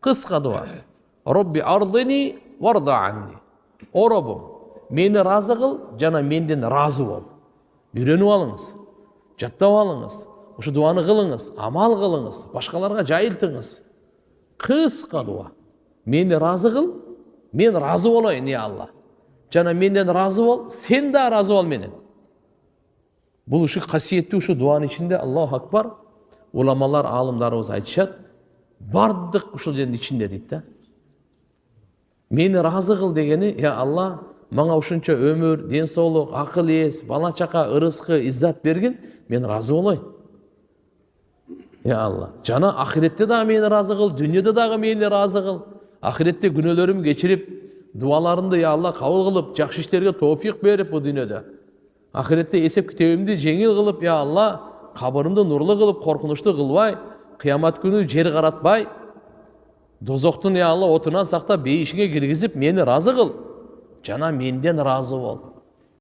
Кыска дуа. Робби ардини варда анни. О Роббум, мени разы кыл жана менден разы бол. Үйрөнүп алыңыз, жаттап алыңыз, ушу дуаны кылыңыз, амал кылыңыз, башкаларга жайылтыңыз. Кыска дуа. Мени разы кыл, мен разы болоюн, я Алла. Жана менден разы бол, сен да разы бол менен. Бул ушу касиеттүү ушу дуанын ичинде Аллаху акбар. Уламалар, алымдарыбыз айтышат, бардык ушул жердин ичинде дейт да. Мени разы кыл дегени, я Алла, мага ушунча өмүр, ден соолук, акыл эс, бала чака, ырыскы, иззат берген, мен разы болоюн. Я Алла, жана ахиретте дагы мени разы кыл, дүйнөдө дагы мени разы кыл. Ахиретте күнөөлөрүмдү кечирип, дуаларымды, я Алла, кабыл кылып, жакшы иштерге тоофик берип бу дүйнөдө. Ахиретте эсеп китебимди жеңил кылып, я Алла, кабырымды нурлуу кылып, коркунучтуу кылбай, кыямат күнү жер каратпай, дозоктун, я Алла, отунан сактап, бейишиңе киргизип, мени разы кыл. Жана менден разы бол.